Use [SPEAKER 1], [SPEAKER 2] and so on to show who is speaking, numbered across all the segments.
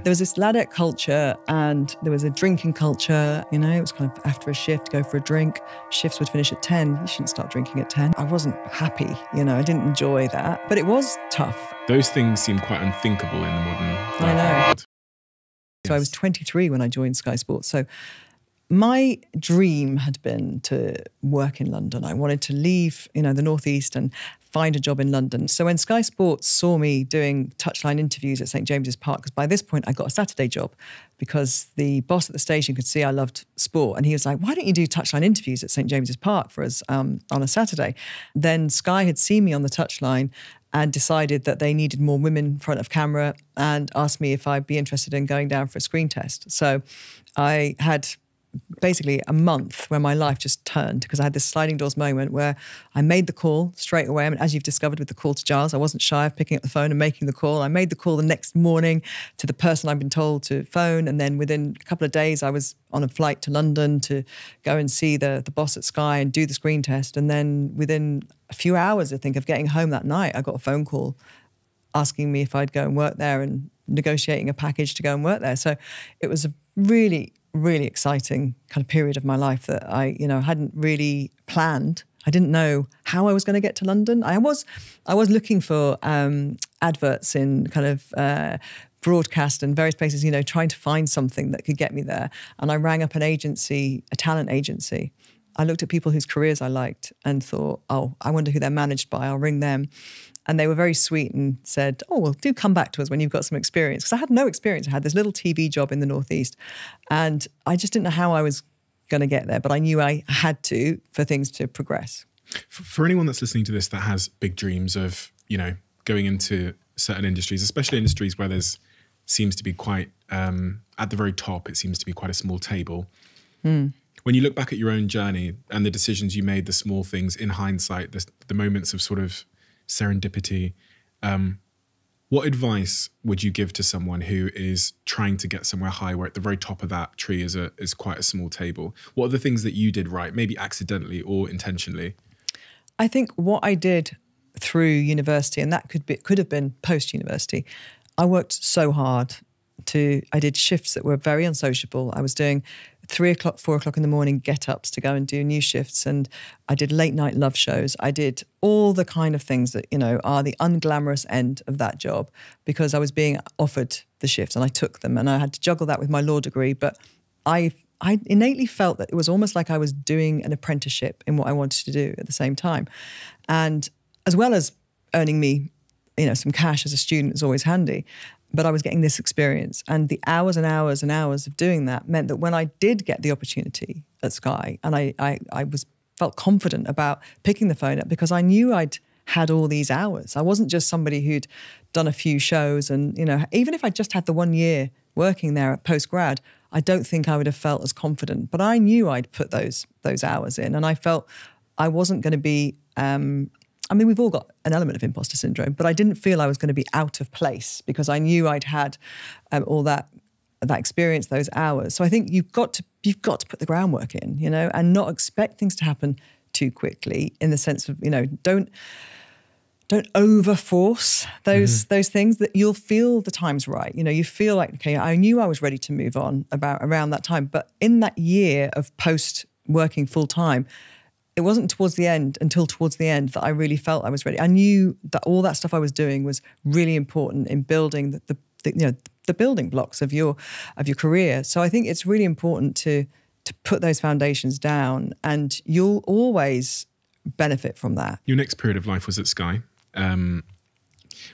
[SPEAKER 1] There was this ladette culture and there was a drinking culture, you know, it was kind of after a shift, go for a drink. Shifts would finish at 10. You shouldn't start drinking at 10. I wasn't happy, you know, I didn't enjoy that, but it was tough.
[SPEAKER 2] Those things seem quite unthinkable in the modern world.
[SPEAKER 1] I know.
[SPEAKER 2] Yes.
[SPEAKER 1] So I was 23 when I joined Sky Sports. So my dream had been to work in London. I wanted to leave, you know, the Northeast and find a job in London. So when Sky Sports saw me doing touchline interviews at St James's Park, because by this point I got a Saturday job because the boss at the station could see I loved sport. And he was like, why don't you do touchline interviews at St James's Park for us on a Saturday? Then Sky had seen me on the touchline and decided that they needed more women in front of camera and asked me if I'd be interested in going down for a screen test. So I had basically a month where my life just turned because I had this sliding doors moment where I made the call straight away. I mean, as you've discovered with the call to Giles, I wasn't shy of picking up the phone and making the call. I made the call the next morning to the person I'd been told to phone. And then within a couple of days, I was on a flight to London to go and see the boss at Sky and do the screen test. And then within a few hours, I think, of getting home that night, I got a phone call asking me if I'd go and work there and negotiating a package to go and work there. So it was a really exciting kind of period of my life that I, you know, hadn't really planned. I didn't know how I was going to get to London. I was looking for adverts in kind of broadcast and various places, you know, trying to find something that could get me there. And I rang up an agency, a talent agency. I looked at people whose careers I liked and thought, oh, I wonder who they're managed by. I'll ring them. And they were very sweet and said, oh, well, do come back to us when you've got some experience. Because I had no experience. I had this little TV job in the Northeast. And I just didn't know how I was going to get there. But I knew I had to for things to progress.
[SPEAKER 2] For anyone that's listening to this that has big dreams of, you know, going into certain industries, especially industries where there's seems to be quite, at the very top, it seems to be quite a small table. When you look back at your own journey and the decisions you made, the small things in hindsight, the moments of sort of serendipity, what advice would you give to someone who is trying to get somewhere high where at the very top of that tree is quite a small table? What are the things that you did right, maybe accidentally or intentionally?
[SPEAKER 1] I think what I did through university, and that could have been post-university, I worked so hard. I did shifts that were very unsociable. I was doing 3 o'clock, 4 o'clock in the morning get-ups to go and do new shifts. And I did late night love shows. I did all the kind of things that, you know, are the unglamorous end of that job because I was being offered the shifts and I took them and I had to juggle that with my law degree. But I innately felt that it was almost like I was doing an apprenticeship in what I wanted to do at the same time. And as well as earning me, you know, some cash as a student is always handy. But I was getting this experience and the hours and hours and hours of doing that meant that when I did get the opportunity at Sky and I felt confident about picking the phone up because I knew I'd had all these hours. I wasn't just somebody who'd done a few shows and, you know, even if I just had the 1 year working there at post-grad, I don't think I would have felt as confident. But I knew I'd put those hours in and I felt I wasn't going to be I mean, we've all got an element of imposter syndrome, but I didn't feel I was going to be out of place because I knew I'd had all that experience, those hours. So I think you've got to put the groundwork in, you know, and not expect things to happen too quickly in the sense of, you know, don't overforce those things that you'll feel the time's right. You know, you feel like, okay, I knew I was ready to move on around that time. But in that year of post working full time, it wasn't until towards the end that I really felt I was ready. I knew that all that stuff I was doing was really important in building the building blocks of your career. So I think it's really important to put those foundations down, and you'll always benefit from that.
[SPEAKER 2] Your next period of life was at Sky,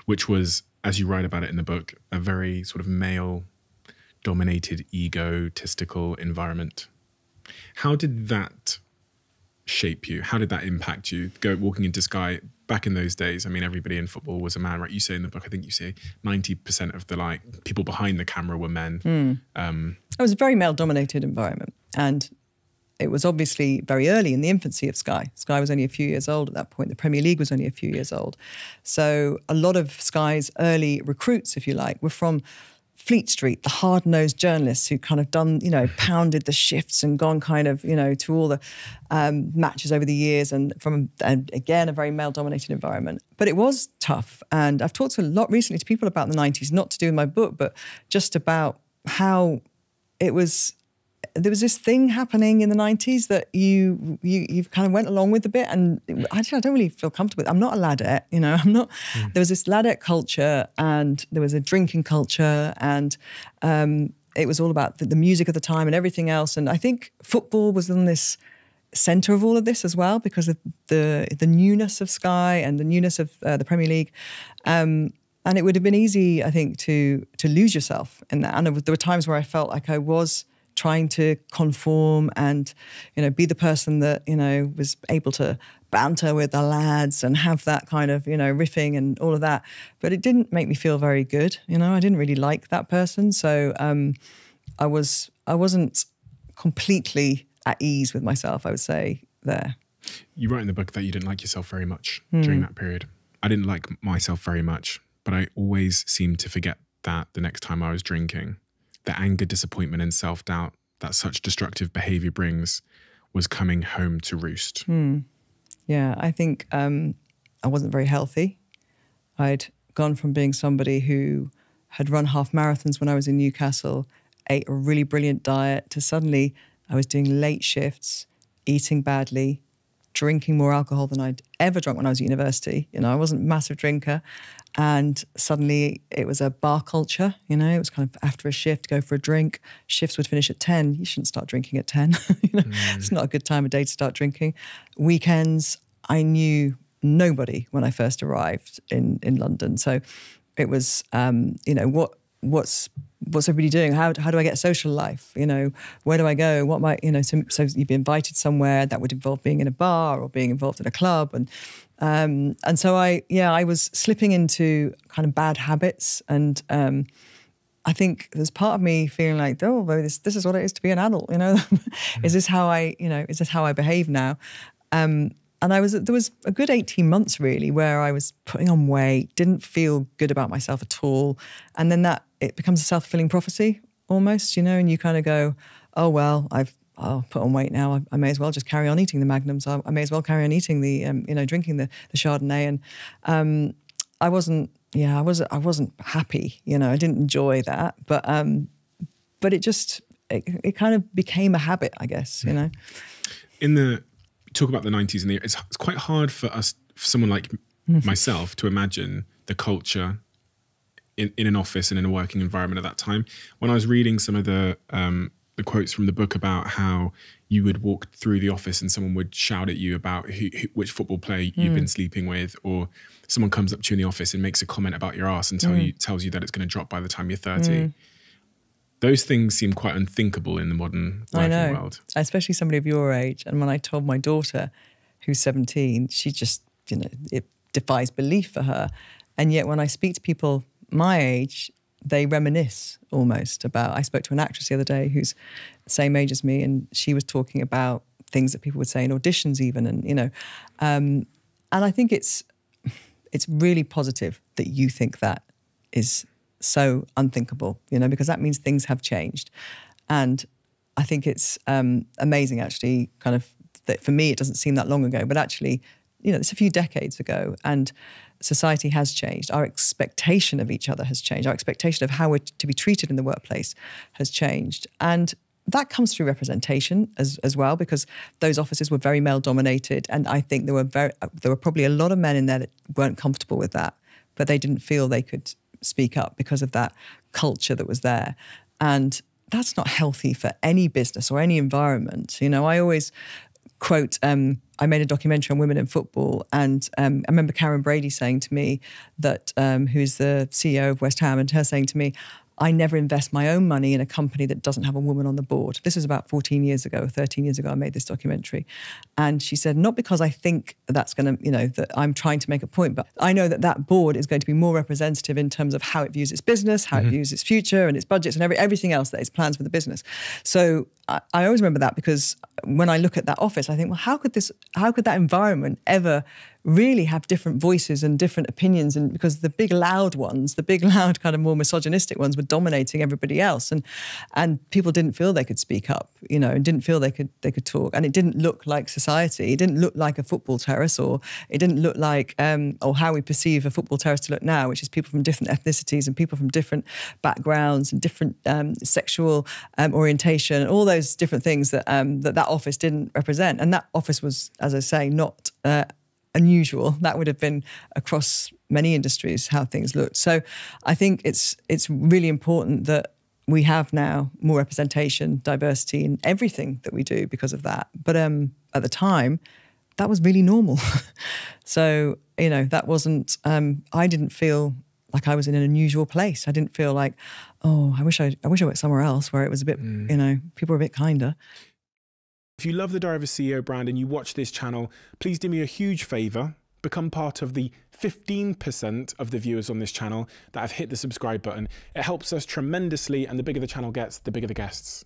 [SPEAKER 2] which was, as you write about it in the book, a very sort of male-dominated, egotistical environment. How did that shape you? How did that impact you? Walking into Sky back in those days, I mean, everybody in football was a man, right? You say in the book, I think you say 90% of the people behind the camera were men.
[SPEAKER 1] It was a very male-dominated environment, and it was obviously very early in the infancy of Sky. Sky was only a few years old at that point. The Premier League was only a few years old. So a lot of Sky's early recruits, if you like, were from Fleet Street, the hard-nosed journalists who kind of done, pounded the shifts and gone kind of, to all the matches over the years, and again, a very male-dominated environment. But it was tough. And I've talked a lot recently to people about the 90s, not to do with my book, but just about how there was this thing happening in the 90s that you kind of went along with a bit, and I don't really feel comfortable with. I'm not a ladette, I'm not. There was this ladette culture, and there was a drinking culture, and it was all about the music of the time and everything else. And I think football was in this centre of all of this as well, because of the newness of Sky and the newness of the Premier League. And it would have been easy, I think, to lose yourself in that. And there were times where I felt like I was trying to conform and, be the person that, was able to banter with the lads and have that kind of, riffing and all of that. But it didn't make me feel very good. I didn't really like that person. So I wasn't completely at ease with myself, I would say, there.
[SPEAKER 2] You write in the book that you didn't like yourself very much during that period. I didn't like myself very much, but I always seemed to forget that the next time I was drinking. The anger, disappointment and self-doubt that such destructive behaviour brings was coming home to roost.
[SPEAKER 1] Yeah, I think I wasn't very healthy. I'd gone from being somebody who had run half marathons when I was in Newcastle, ate a really brilliant diet, to suddenly I was doing late shifts, eating badly, drinking more alcohol than I'd ever drunk when I was at university. I wasn't a massive drinker. And suddenly it was a bar culture, it was kind of after a shift, go for a drink. Shifts would finish at 10. You shouldn't start drinking at 10. It's not a good time of day to start drinking. Weekends, I knew nobody when I first arrived in London. So it was, what's everybody doing? How do I get a social life? Where do I go? What might, so you'd be invited somewhere that would involve being in a bar or being involved in a club. And so I was slipping into kind of bad habits. And I think there's part of me feeling like, oh, well, this is what it is to be an adult, Is this how I behave now? And there was a good 18 months really where I was putting on weight, didn't feel good about myself at all. And then it becomes a self-fulfilling prophecy almost, and you kind of go, oh, well, I'll put on weight now. I may as well just carry on eating the Magnums. I may as well carry on eating drinking the Chardonnay. And I wasn't happy. I didn't enjoy that. But it kind of became a habit, I guess.
[SPEAKER 2] Talk about the 90s, and it's quite hard for someone like myself to imagine the culture in an office and in a working environment at that time. When I was reading some of the quotes from the book about how you would walk through the office and someone would shout at you about which football player you've been sleeping with, or someone comes up to you in the office and makes a comment about your ass and tells you that it's going to drop by the time you're 30. Those things seem quite unthinkable in the modern working world.
[SPEAKER 1] Especially somebody of your age. And when I told my daughter, who's 17, she just, it defies belief for her. And yet when I speak to people my age, they reminisce almost about, I spoke to an actress the other day who's the same age as me, and she was talking about things that people would say in auditions even, and and I think it's really positive that you think that is so unthinkable, because that means things have changed. And I think it's amazing actually, kind of, that for me it doesn't seem that long ago, but actually, it's a few decades ago, and society has changed. Our expectation of each other has changed. Our expectation of how we're to be treated in the workplace has changed. And that comes through representation as well, because those offices were very male dominated. And I think there were probably a lot of men in there that weren't comfortable with that, but they didn't feel they could speak up because of that culture that was there. And that's not healthy for any business or any environment. I always quote, I made a documentary on women in football, and I remember Karen Brady saying to me that, who's the CEO of West Ham, and her saying to me, I never invest my own money in a company that doesn't have a woman on the board. This was about 14 years ago, 13 years ago, I made this documentary. And she said, not because I think that's going to, that I'm trying to make a point, but I know that board is going to be more representative in terms of how it views its business, how it views its future and its budgets and everything else that its plans for the business. So I always remember that, because when I look at that office, I think, well, how could that environment ever really have different voices and different opinions? And because the big loud kind of more misogynistic ones were dominating everybody else, and people didn't feel they could speak up, you know, and didn't feel they could talk, and it didn't look like society. It didn't look like a football terrace, or it didn't look like or how we perceive a football terrace to look now, which is people from different ethnicities and people from different backgrounds and different sexual orientation, and all those different things that that office didn't represent. And that office was, as I say, not unusual. That would have been across many industries how things looked. So I think it's really important that we have now more representation, diversity in everything that we do because of that. But at the time, that was really normal. So, you know, that wasn't, I didn't feel like I was in an unusual place. I didn't feel like, oh, I wish I went somewhere else where it was a bit, you know, people were a bit kinder.
[SPEAKER 2] If you love the Diary of a CEO brand and you watch this channel, please do me a huge favour. Become part of the 15% of the viewers on this channel that have hit the subscribe button. It helps us tremendously, and the bigger the channel gets, the bigger the guests.